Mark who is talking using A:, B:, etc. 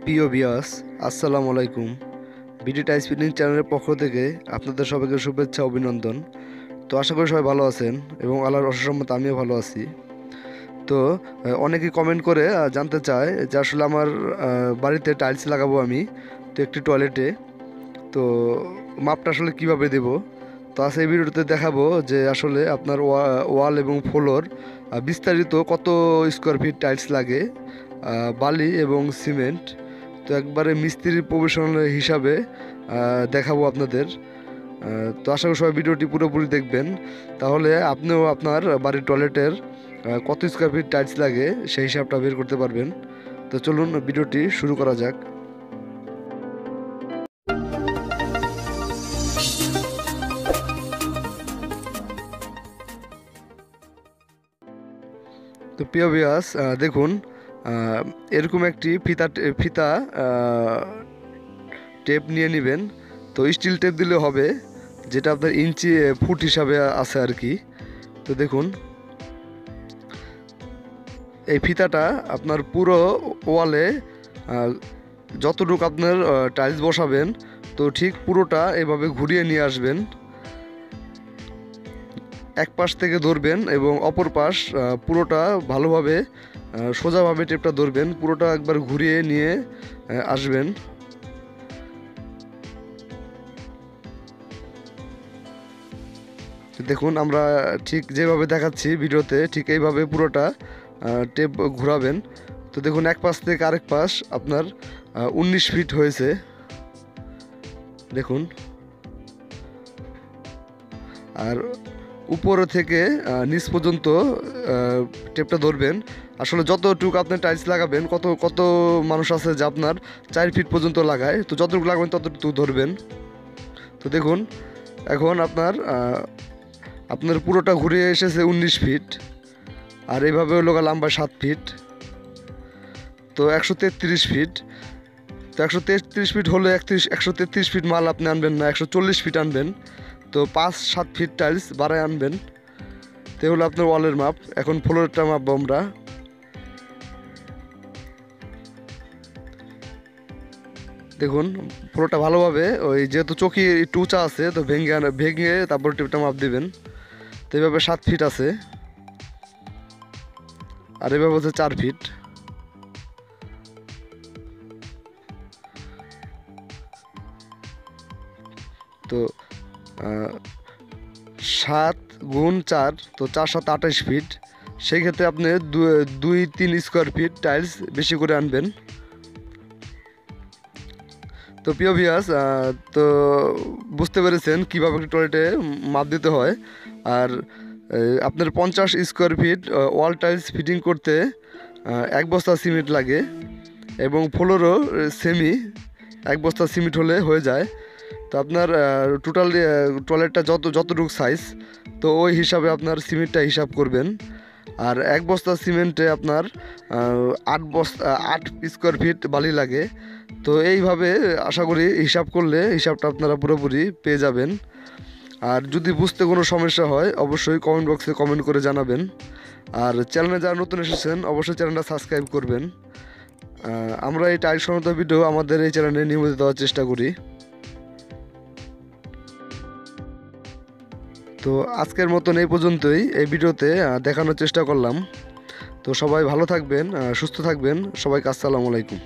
A: প্রিয় ভিউয়ার্স, আসসালামু আলাইকুম। বিডি টাইলস ফিটিং চ্যানেলের পক্ষ থেকে আপনাদের সবাইকে শুভেচ্ছা অভিনন্দন। তো আশা করি সবাই ভালো আছেন এবং আল্লাহর অশেষ রহমতে আমিও ভালো আছি। তো অনেকেই কমেন্ট করে জানতে চায় যে আসলে আমার বাড়িতে টাইলস লাগাবো আমি, তো একটি টয়লেটে, তো মাপটা আসলে কিভাবে দেব। তো আজ এই ভিডিওতে দেখাবো যে আসলে আপনার ওয়াল এবং ফ্লোর বিস্তারিত কত স্কোয়ার ফিট টাইলস লাগে, বালি এবং সিমেন্ট। তো একবারে মিস্ত্রির প্রফেশনাল হিসাবে দেখাবো আপনাদের। তো আশা করি সবাই ভিডিওটি পুরোপুরি দেখবেন, তাহলে আপনিও আপনার বাড়ির টয়লেটের কত স্কোয়ার ফিট টাইলস লাগে সেই হিসাবটা বের করতে পারবেন। তো চলুন ভিডিওটি শুরু করা যাক। তো প্রিয় ভিউয়ার্স, দেখুন, এরকম একটি ফিতা টেপ নিয়ে নেবেন। তো স্টিল টেপ দিলে হবে, যেটা আপনার ইঞ্চি ফুট হিসাবে আছে আর কি। তো দেখুন, এই ফিতাটা আপনার পুরো ওয়ালে যতটুকু আপনার টাইলস বসাবেন, তো ঠিক পুরোটা এভাবে ঘুরিয়ে নিয়ে আসবেন। এক পাশ থেকে ধরবেন এবং অপর পাশ পুরোটা ভালোভাবে সোজাভাবে টেপটা ধরবেন, পুরোটা একবার ঘুরিয়ে নিয়ে আসবেন। দেখুন, আমরা ঠিক যেভাবে দেখাচ্ছি ভিডিওতে, ঠিক এইভাবে পুরোটা টেপ ঘোরাবেন। তো দেখুন, এক পাশ থেকে আরেক পাশ আপনার 19 ফিট হয়েছে। দেখুন, আর উপর থেকে নিচ পর্যন্ত টেপটা ধরবেন। আসলে যতটুকু আপনি টাইলস লাগাবেন, কত কত মানুষ আছে যে আপনার 4 ফিট পর্যন্ত লাগায়, তো যতটুকু লাগাবেন ততটুকু ধরবেন। তো দেখুন, এখন আপনার পুরোটা ঘুরে এসেছে 19 ফিট, আর এইভাবে হলো লম্বা 7 ফিট, তো 133 ফিট। তো 133 ফিট হলে 133 ফিট মাল আপনি আনবেন না, 140 ফিট আনবেন। তো 5-7 ফিট টাইলস বাড়ায় আনবেন। তো হলো আপনার ওয়ালের মাপ। এখন ফ্লোরটা মাপবো আমরা। দেখুন, ফ্লোরটা ভালোভাবে, ওই যেহেতু চৌকি একটু উঁচা আছে, তো ভেঙে তারপর টিপটা মাপ দিবেন। তো এইভাবে 7 ফিট আছে, আর এভাবে হচ্ছে 4 ফিট। তো 7 × 4, তো 4-7 28 ফিট। সেই ক্ষেত্রে আপনি 2-3 স্কোয়ার ফিট টাইলস বেশি করে আনবেন। তো প্রিয় ভিউয়ার্স, তো বুঝতে পেরেছেন কীভাবে একটি টয়লেটে মাপ দিতে হয়। আর আপনার 50 square feet wall tiles fitting করতে 1 বস্তা সিমেন্ট লাগে, এবং ফ্লোরও সেমি 1 বস্তা সিমেন্ট হলে হয়ে যায়। তো আপনার টোটাল টয়লেটটা যতটুকু সাইজ, তো ওই হিসাবে আপনার সিমেন্টটা হিসাব করবেন। আর 1 বস্তা সিমেন্টে আপনার 8 স্কোয়ার ফিট বালি লাগে। তো এইভাবে আশা করি হিসাব করলে হিসাবটা আপনারা পুরোপুরি পেয়ে যাবেন। আর যদি বুঝতে কোনো সমস্যা হয়, অবশ্যই কমেন্ট বক্সে কমেন্ট করে জানাবেন। আর চ্যানেলে যারা নতুন এসেছেন, অবশ্যই চ্যানেলটা সাবস্ক্রাইব করবেন। আমরা এই টাইলস সংক্রান্ত ভিডিও আমাদের এই চ্যানেলে নিয়মিত দেওয়ার চেষ্টা করি। তো আজকের মতন এই পর্যন্তই, এই ভিডিওতে দেখানোর চেষ্টা করলাম। তো সবাই ভালো থাকবেন, সুস্থ থাকবেন। সবাইকে আসসালামু আলাইকুম।